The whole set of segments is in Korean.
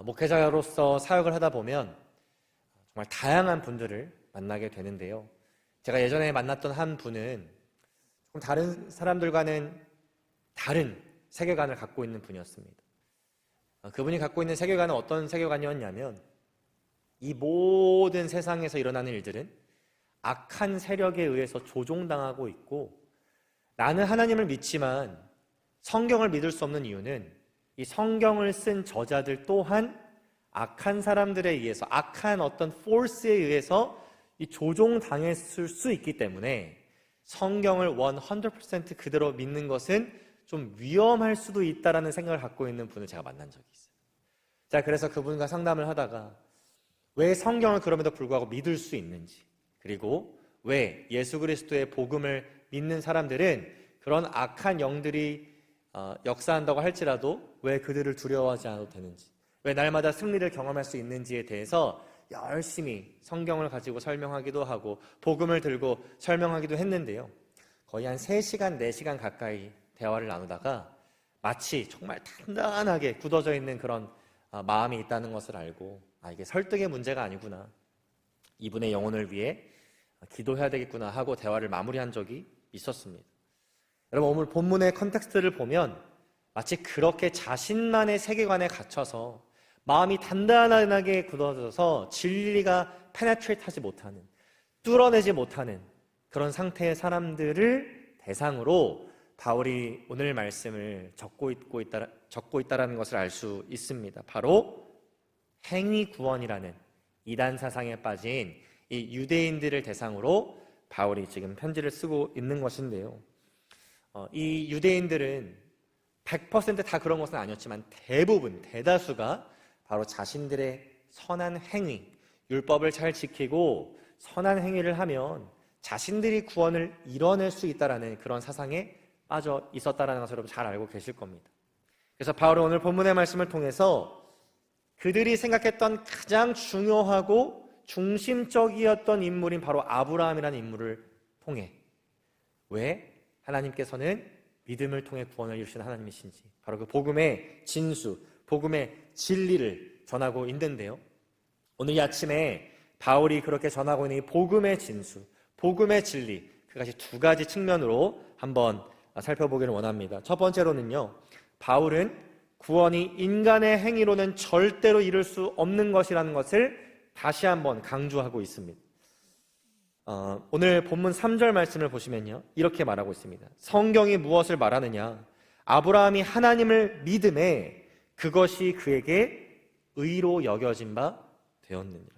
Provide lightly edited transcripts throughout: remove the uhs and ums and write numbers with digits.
목회자로서 사역을 하다 보면 정말 다양한 분들을 만나게 되는데요. 제가 예전에 만났던 한 분은 조금 다른 사람들과는 다른 세계관을 갖고 있는 분이었습니다. 그분이 갖고 있는 세계관은 어떤 세계관이었냐면, 이 모든 세상에서 일어나는 일들은 악한 세력에 의해서 조종당하고 있고, 나는 하나님을 믿지만 성경을 믿을 수 없는 이유는 이 성경을 쓴 저자들 또한 악한 사람들에 의해서, 악한 어떤 포스에 의해서 이 조종당했을 수 있기 때문에 성경을 100% 그대로 믿는 것은 좀 위험할 수도 있다라는 생각을 갖고 있는 분을 제가 만난 적이 있어요. 자, 그래서 그분과 상담을 하다가 왜 성경을 그럼에도 불구하고 믿을 수 있는지, 그리고 왜 예수 그리스도의 복음을 믿는 사람들은 그런 악한 영들이 역사한다고 할지라도 왜 그들을 두려워하지 않아도 되는지, 왜 날마다 승리를 경험할 수 있는지에 대해서 열심히 성경을 가지고 설명하기도 하고 복음을 들고 설명하기도 했는데요. 거의 한 3시간, 4시간 가까이 대화를 나누다가 마치 정말 단단하게 굳어져 있는 그런 마음이 있다는 것을 알고, 이게 설득의 문제가 아니구나, 이분의 영혼을 위해 기도해야 되겠구나 하고 대화를 마무리한 적이 있었습니다. 여러분, 오늘 본문의 컨텍스트를 보면 마치 그렇게 자신만의 세계관에 갇혀서 마음이 단단하게 굳어져서 진리가 페네트레이트하지 못하는, 뚫어내지 못하는 그런 상태의 사람들을 대상으로 바울이 오늘 말씀을 적고 있다라는 것을 알 수 있습니다. 바로 행위 구원이라는 이단 사상에 빠진 이 유대인들을 대상으로 바울이 지금 편지를 쓰고 있는 것인데요. 이 유대인들은 100% 다 그런 것은 아니었지만 대부분, 대다수가 바로 자신들의 선한 행위, 율법을 잘 지키고 선한 행위를 하면 자신들이 구원을 이뤄낼 수 있다라는 그런 사상에 빠져 있었다는 것을 여러분 잘 알고 계실 겁니다. 그래서 바울은 오늘 본문의 말씀을 통해서 그들이 생각했던 가장 중요하고 중심적이었던 인물인 바로 아브라함이라는 인물을 통해, 왜 하나님께서는 믿음을 통해 구원을 이루시는 하나님이신지, 바로 그 복음의 진수, 복음의 진리를 전하고 있는데요. 오늘 이 아침에 바울이 그렇게 전하고 있는 이 복음의 진수, 복음의 진리, 그것이 2가지 측면으로 한번 살펴보기를 원합니다. 첫 번째로는요, 바울은 구원이 인간의 행위로는 절대로 이룰 수 없는 것이라는 것을 다시 한번 강조하고 있습니다. 오늘 본문 3절 말씀을 보시면요, 이렇게 말하고 있습니다. 성경이 무엇을 말하느냐? 아브라함이 하나님을 믿음에 그것이 그에게 의로 여겨진 바 되었느니라.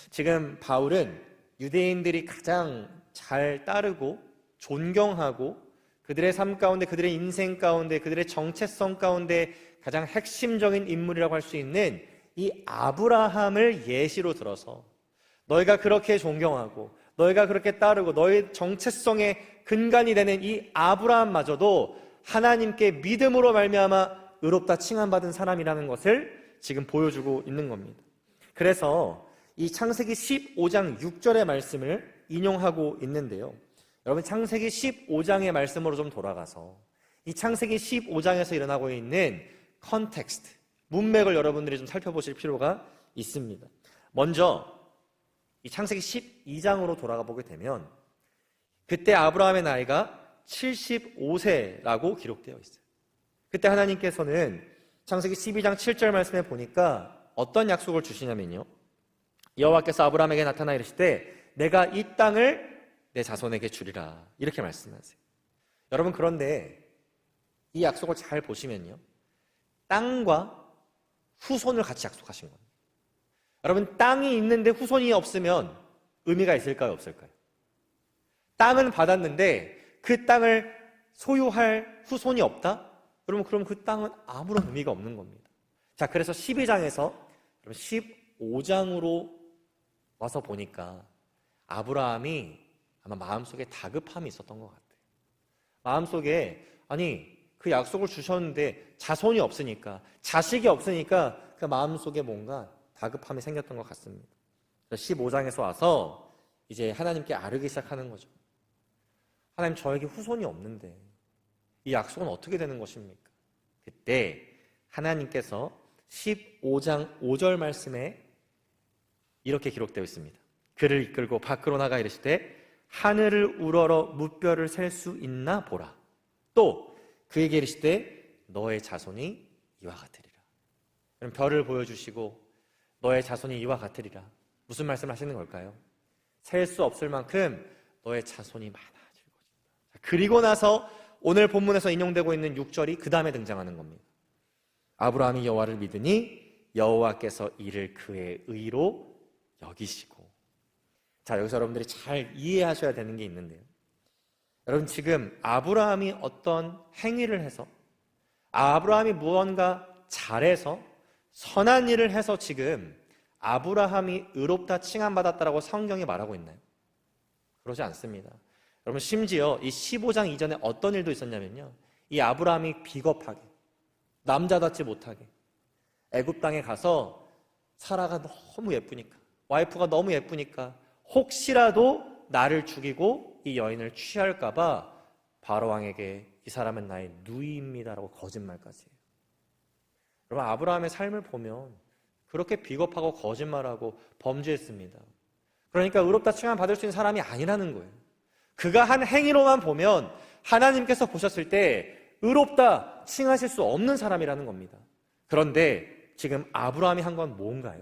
지금 바울은 유대인들이 가장 잘 따르고 존경하고 그들의 삶 가운데, 그들의 인생 가운데, 그들의 정체성 가운데 가장 핵심적인 인물이라고 할 수 있는 이 아브라함을 예시로 들어서, 너희가 그렇게 존경하고 너희가 그렇게 따르고 너희 정체성의 근간이 되는 이 아브라함마저도 하나님께 믿음으로 말미암아 의롭다 칭함받은 사람이라는 것을 지금 보여주고 있는 겁니다. 그래서 이 창세기 15장 6절의 말씀을 인용하고 있는데요, 여러분, 창세기 15장의 말씀으로 좀 돌아가서 이 창세기 15장에서 일어나고 있는 컨텍스트, 문맥을 여러분들이 좀 살펴보실 필요가 있습니다. 먼저 이 창세기 12장으로 돌아가 보게 되면 그때 아브라함의 나이가 75세라고 기록되어 있어요. 그때 하나님께서는 창세기 12장 7절 말씀에 보니까 어떤 약속을 주시냐면요, 여호와께서 아브라함에게 나타나 이르시되 내가 이 땅을 내 자손에게 주리라, 이렇게 말씀하세요. 여러분, 그런데 이 약속을 잘 보시면요, 땅과 후손을 같이 약속하신 겁니다. 여러분, 땅이 있는데 후손이 없으면 의미가 있을까요, 없을까요? 땅은 받았는데 그 땅을 소유할 후손이 없다? 그럼 그 땅은 아무런 의미가 없는 겁니다. 자, 그래서 12장에서 15장으로 와서 보니까 아브라함이 아마 마음속에 다급함이 있었던 것 같아요. 마음속에, 그 약속을 주셨는데 자손이 없으니까, 자식이 없으니까 그 마음속에 뭔가 다급함이 생겼던 것 같습니다. 15장에서 와서 이제 하나님께 아뢰기 시작하는 거죠. 하나님, 저에게 후손이 없는데 이 약속은 어떻게 되는 것입니까? 그때 하나님께서 15장 5절 말씀에 이렇게 기록되어 있습니다. 그를 이끌고 밖으로 나가 이르시되 하늘을 우러러 무뼈를 셀 수 있나 보라. 또 그에게 이르시되 너의 자손이 이와 같으리라. 그럼 별을 보여주시고 너의 자손이 이와 같으리라. 무슨 말씀을 하시는 걸까요? 셀 수 없을 만큼 너의 자손이 많아질 것이다. 그리고 나서 오늘 본문에서 인용되고 있는 6절이 그 다음에 등장하는 겁니다. 아브라함이 여호와를 믿으니 여호와께서 이를 그의 의로 여기시고. 자, 여기서 여러분들이 잘 이해하셔야 되는 게 있는데요. 여러분, 지금 아브라함이 어떤 행위를 해서, 아브라함이 무언가 잘해서 선한 일을 해서 지금 아브라함이 의롭다 칭함받았다라고 성경이 말하고 있나요? 그러지 않습니다. 여러분, 심지어 이 15장 이전에 어떤 일도 있었냐면요, 이 아브라함이 비겁하게, 남자답지 못하게 애굽 땅에 가서 사라가 너무 예쁘니까, 와이프가 너무 예쁘니까 혹시라도 나를 죽이고 이 여인을 취할까 봐 바로왕에게 이 사람은 나의 누이입니다라고 거짓말까지 해요. 여러분, 아브라함의 삶을 보면 그렇게 비겁하고 거짓말하고 범죄했습니다. 그러니까 의롭다 칭함받을 수 있는 사람이 아니라는 거예요. 그가 한 행위로만 보면 하나님께서 보셨을 때 의롭다 칭하실 수 없는 사람이라는 겁니다. 그런데 지금 아브라함이 한 건 뭔가요?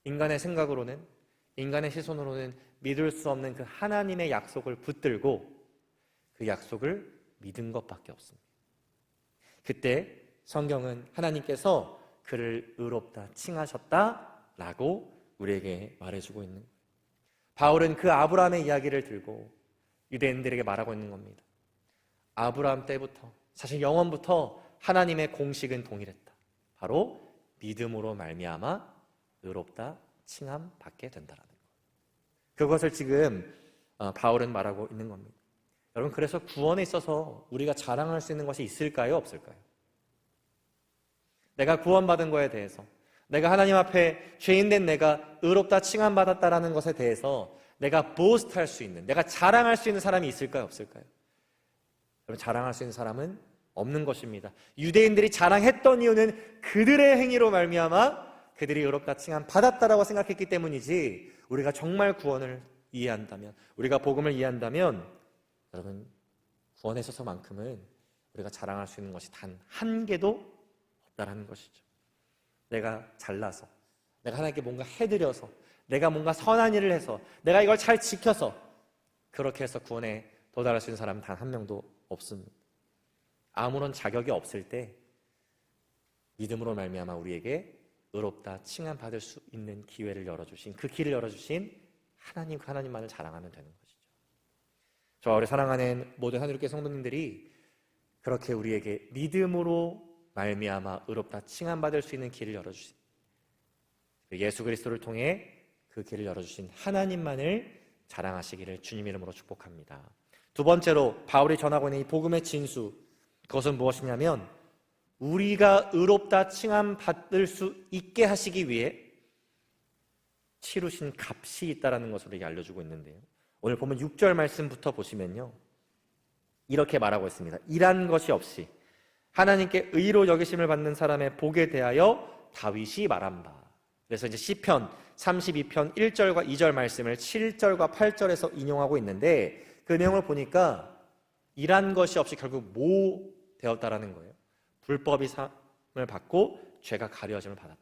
인간의 생각으로는, 인간의 시선으로는 믿을 수 없는 그 하나님의 약속을 붙들고 그 약속을 믿은 것밖에 없습니다. 그때 성경은 하나님께서 그를 의롭다 칭하셨다라고 우리에게 말해주고 있는 거예요. 바울은 그 아브라함의 이야기를 들고 유대인들에게 말하고 있는 겁니다. 아브라함 때부터, 사실 영원부터 하나님의 공식은 동일했다. 바로 믿음으로 말미암아 의롭다 칭함 받게 된다라는 것. 그것을 지금 바울은 말하고 있는 겁니다. 여러분, 그래서 구원에 있어서 우리가 자랑할 수 있는 것이 있을까요? 없을까요? 내가 구원받은 거에 대해서, 내가 하나님 앞에 죄인된 내가 의롭다 칭함받았다라는 것에 대해서 내가 보스트할 수 있는, 내가 자랑할 수 있는 사람이 있을까요? 없을까요? 여러분, 자랑할 수 있는 사람은 없는 것입니다. 유대인들이 자랑했던 이유는 그들의 행위로 말미암아 그들이 의롭다 칭함받았다라고 생각했기 때문이지, 우리가 정말 구원을 이해한다면, 우리가 복음을 이해한다면 여러분, 구원에 있어서만큼은 우리가 자랑할 수 있는 것이 단 한 개도 없다라는 것이죠. 내가 잘나서, 내가 하나님께 뭔가 해드려서, 내가 뭔가 선한 일을 해서, 내가 이걸 잘 지켜서 그렇게 해서 구원에 도달할 수 있는 사람은 단 한 명도 없습니다. 아무런 자격이 없을 때 믿음으로 말미암아 우리에게 의롭다 칭함받을 수 있는 기회를 열어주신, 그 길을 열어주신 하나님, 그 하나님만을 자랑하면 되는 것이죠. 저와 우리 사랑하는 모든 하늘교회 성도님들이 그렇게 우리에게 믿음으로 말미암아 의롭다 칭함받을 수 있는 길을 열어주신, 예수 그리스도를 통해 그 길을 열어주신 하나님만을 자랑하시기를 주님 이름으로 축복합니다. 두 번째로 바울이 전하고 있는 이 복음의 진수, 그것은 무엇이냐면 우리가 의롭다 칭함받을 수 있게 하시기 위해 치르신 값이 있다는 것으로 알려주고 있는데요, 오늘 보면 6절 말씀부터 보시면요, 이렇게 말하고 있습니다. 일한 것이 없이 하나님께 의로 여기심을 받는 사람의 복에 대하여 다윗이 말한 바. 그래서 이제 시편 32편 1절과 2절 말씀을 7절과 8절에서 인용하고 있는데, 그 내용을 보니까 일한 것이 없이 결국 뭐 되었다라는 거예요? 불법이 사함을 받고 죄가 가려짐을 받았다.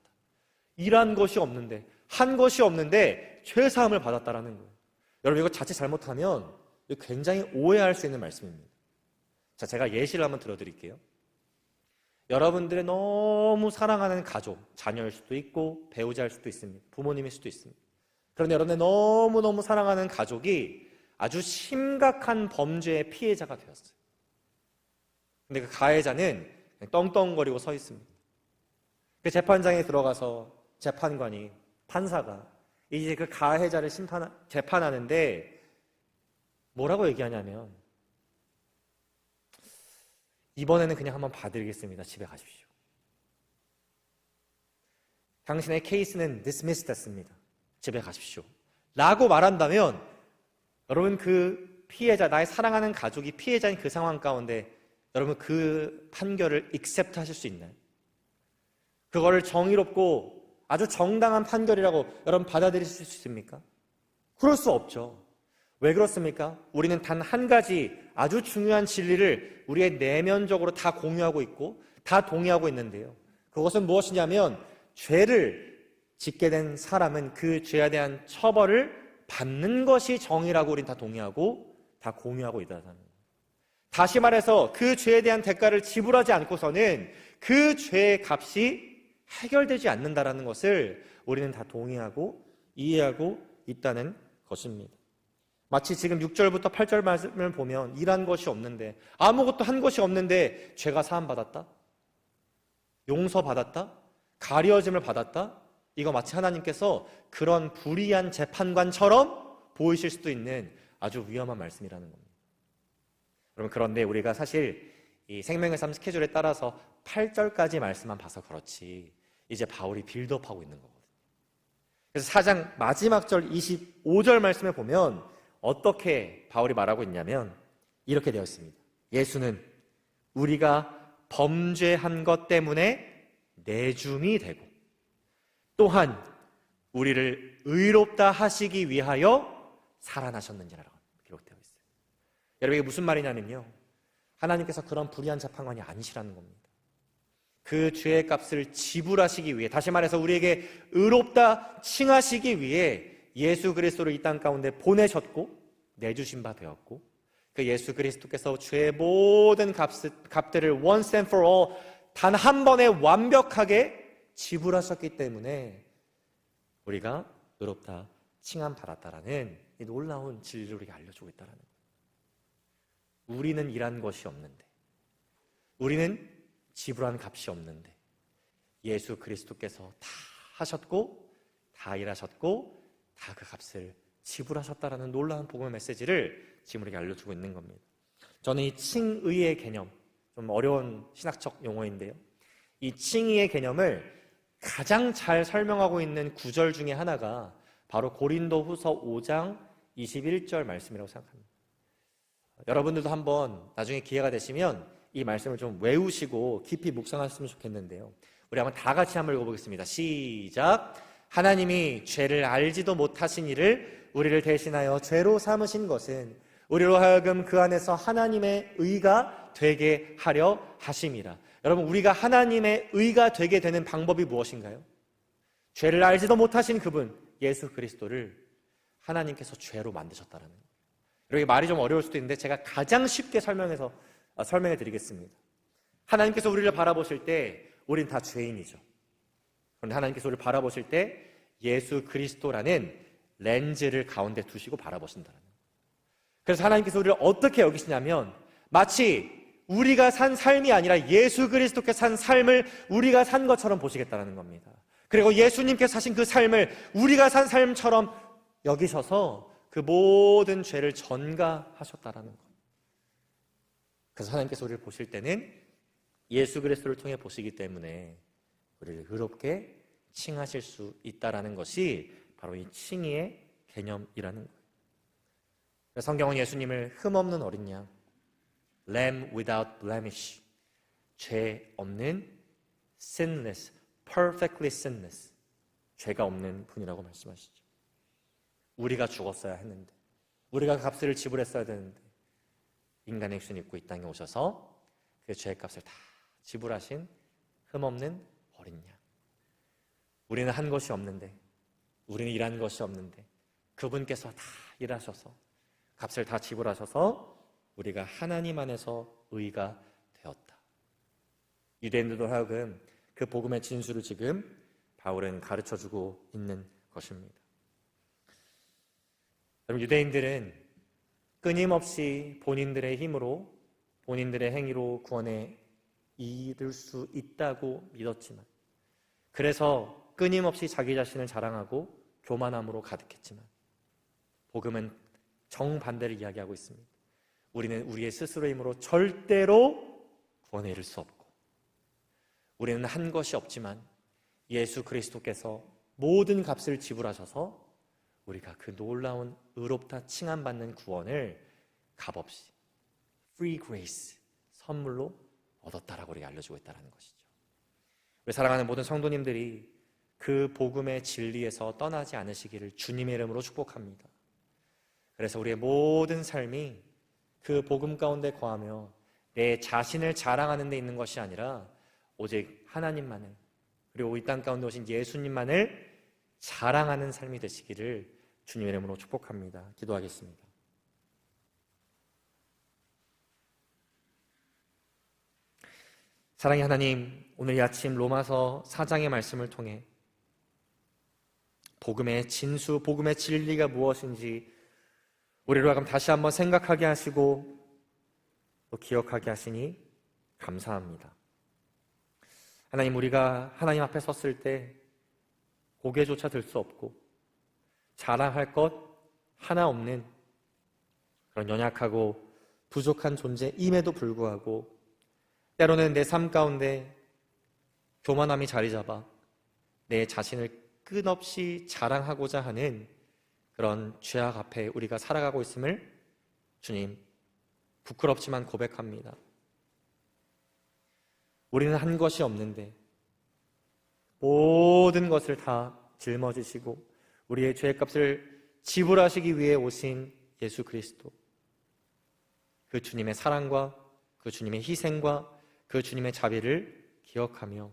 일한 것이 없는데, 한 것이 없는데 죄 사함을 받았다라는 거예요. 여러분, 이거 자칫 잘못하면 굉장히 오해할 수 있는 말씀입니다. 자, 제가 예시를 한번 들어드릴게요. 여러분들의 너무 사랑하는 가족, 자녀일 수도 있고 배우자일 수도 있습니다. 부모님일 수도 있습니다. 그런데 여러분의 너무너무 사랑하는 가족이 아주 심각한 범죄의 피해자가 되었어요. 근데 그 가해자는 그냥 떵떵거리고 서 있습니다. 그 재판장에 들어가서 재판관이, 판사가 이제 그 가해자를 재판하는데 뭐라고 얘기하냐면, 이번에는 그냥 한번 봐드리겠습니다. 집에 가십시오. 당신의 케이스는 dismissed 됐습니다. 집에 가십시오. 라고 말한다면, 여러분, 그 피해자, 나의 사랑하는 가족이 피해자인 그 상황 가운데 여러분 그 판결을 accept 하실 수 있나요? 그거를 정의롭고 아주 정당한 판결이라고 여러분 받아들이실 수 있습니까? 그럴 수 없죠. 왜 그렇습니까? 우리는 단 한 가지 아주 중요한 진리를 우리의 내면적으로 다 공유하고 있고 다 동의하고 있는데요. 그것은 무엇이냐면 죄를 짓게 된 사람은 그 죄에 대한 처벌을 받는 것이 정의라고 우리는 다 동의하고 다 공유하고 있다는 거예요. 다시 말해서 그 죄에 대한 대가를 지불하지 않고서는 그 죄의 값이 해결되지 않는다는 것을 우리는 다 동의하고 이해하고 있다는 것입니다. 마치 지금 6절부터 8절 말씀을 보면 일한 것이 없는데, 아무것도 한 것이 없는데 죄가 사함받았다? 용서받았다? 가려짐을 받았다? 이거 마치 하나님께서 그런 불의한 재판관처럼 보이실 수도 있는 아주 위험한 말씀이라는 겁니다. 여러분, 그런데 우리가 사실 이 생명의 삶 스케줄에 따라서 8절까지 말씀만 봐서 그렇지 이제 바울이 빌드업하고 있는 거거든요. 그래서 4장 마지막 절 25절 말씀에 보면 어떻게 바울이 말하고 있냐면 이렇게 되어 있습니다. 예수는 우리가 범죄한 것 때문에 내줌이 되고 또한 우리를 의롭다 하시기 위하여 살아나셨느니라고 기록되어 있어요. 여러분, 이게 무슨 말이냐면요, 하나님께서 그런 불의한 재판관이 아니시라는 겁니다. 그 죄의 값을 지불하시기 위해, 다시 말해서 우리에게 의롭다 칭하시기 위해 예수 그리스도를 이 땅 가운데 보내셨고 내주신 바 되었고, 그 예수 그리스도께서 죄의 모든 값들을 once and for all 단 한 번에 완벽하게 지불하셨기 때문에 우리가 의롭다 칭함받았다라는 이 놀라운 진리를 우리에게 알려주고 있다는 거예요. 우리는 일한 것이 없는데, 우리는 지불한 값이 없는데 예수 그리스도께서 다 하셨고 다 일하셨고 다 그 값을 지불하셨다라는 놀라운 복음의 메시지를 지금 우리에게 알려주고 있는 겁니다. 저는 이 칭의의 개념, 좀 어려운 신학적 용어인데요, 이 칭의의 개념을 가장 잘 설명하고 있는 구절 중에 하나가 바로 고린도후서 5장 21절 말씀이라고 생각합니다. 여러분들도 한번 나중에 기회가 되시면 이 말씀을 좀 외우시고 깊이 묵상하셨으면 좋겠는데요, 우리 한번 다 같이 한번 읽어보겠습니다. 시작. 하나님이 죄를 알지도 못하신 이를 우리를 대신하여 죄로 삼으신 것은 우리로 하여금 그 안에서 하나님의 의가 되게 하려 하심이라. 여러분, 우리가 하나님의 의가 되게 되는 방법이 무엇인가요? 죄를 알지도 못하신 그분 예수 그리스도를 하나님께서 죄로 만드셨다는 거예요. 여러분, 말이 좀 어려울 수도 있는데 제가 가장 쉽게 설명해 드리겠습니다. 하나님께서 우리를 바라보실 때 우린 다 죄인이죠. 그런데 하나님께서 우리를 바라보실 때 예수 그리스도라는 렌즈를 가운데 두시고 바라보신다는 거예요. 그래서 하나님께서 우리를 어떻게 여기시냐면 마치 우리가 산 삶이 아니라 예수 그리스도께서 산 삶을 우리가 산 것처럼 보시겠다는 겁니다. 그리고 예수님께서 사신 그 삶을 우리가 산 삶처럼 여기셔서 그 모든 죄를 전가하셨다는 거예요. 그래서 하나님께서 우리를 보실 때는 예수 그리스도를 통해 보시기 때문에 우리를 의롭게 칭하실 수 있다는 것이 바로 이 칭의의 개념이라는 거예요. 성경은 예수님을 흠없는 어린 양, Lamb without blemish, 죄 없는 sinless, perfectly sinless, 죄가 없는 분이라고 말씀하시죠. 우리가 죽었어야 했는데, 우리가 값을 지불했어야 되는데 인간의 육신 입고 이 땅에 오셔서 그 죄의 값을 다 지불하신 흠없는 어린 양. 우리는 한 것이 없는데, 우리는 일한 것이 없는데 그분께서 다 일하셔서 값을 다 지불하셔서 우리가 하나님 안에서 의가 되었다. 유대인들도 하여금 그 복음의 진수를 지금 바울은 가르쳐주고 있는 것입니다. 여러분, 유대인들은 끊임없이 본인들의 힘으로, 본인들의 행위로 구원에 이를 수 있다고 믿었지만, 그래서 끊임없이 자기 자신을 자랑하고 교만함으로 가득했지만, 복음은 정반대를 이야기하고 있습니다. 우리는 우리의 스스로의 힘으로 절대로 구원에 이를 수 없고, 우리는 한 것이 없지만 예수 그리스도께서 모든 값을 지불하셔서 우리가 그 놀라운 의롭다 칭함받는 구원을 값없이 free grace, 선물로 얻었다라고 우리가 알려주고 있다는 것이죠. 우리 사랑하는 모든 성도님들이 그 복음의 진리에서 떠나지 않으시기를 주님의 이름으로 축복합니다. 그래서 우리의 모든 삶이 그 복음 가운데 거하며 내 자신을 자랑하는 데 있는 것이 아니라 오직 하나님만을, 그리고 이 땅 가운데 오신 예수님만을 자랑하는 삶이 되시기를 주님의 이름으로 축복합니다. 기도하겠습니다. 사랑의 하나님, 오늘 이 아침 로마서 4장의 말씀을 통해 복음의 진수, 복음의 진리가 무엇인지 우리로 하여금 다시 한번 생각하게 하시고 또 기억하게 하시니 감사합니다. 하나님, 우리가 하나님 앞에 섰을 때 고개조차 들 수 없고 자랑할 것 하나 없는 그런 연약하고 부족한 존재임에도 불구하고 때로는 내 삶 가운데 교만함이 자리 잡아 내 자신을 끝없이 자랑하고자 하는 그런 죄악 앞에 우리가 살아가고 있음을 주님 부끄럽지만 고백합니다. 우리는 한 것이 없는데 모든 것을 다 짊어지시고 우리의 죄값을 지불하시기 위해 오신 예수 그리스도, 그 주님의 사랑과 그 주님의 희생과 그 주님의 자비를 기억하며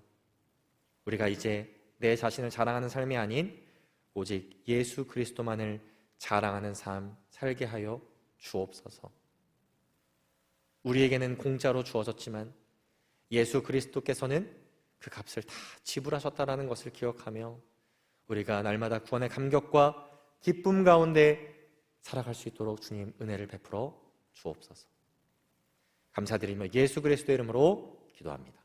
우리가 이제 내 자신을 자랑하는 삶이 아닌 오직 예수 그리스도만을 자랑하는 삶 살게 하여 주옵소서. 우리에게는 공짜로 주어졌지만 예수 그리스도께서는 그 값을 다 지불하셨다는 것을 기억하며 우리가 날마다 구원의 감격과 기쁨 가운데 살아갈 수 있도록 주님 은혜를 베풀어 주옵소서. 감사드리며 예수 그리스도의 이름으로 기도합니다.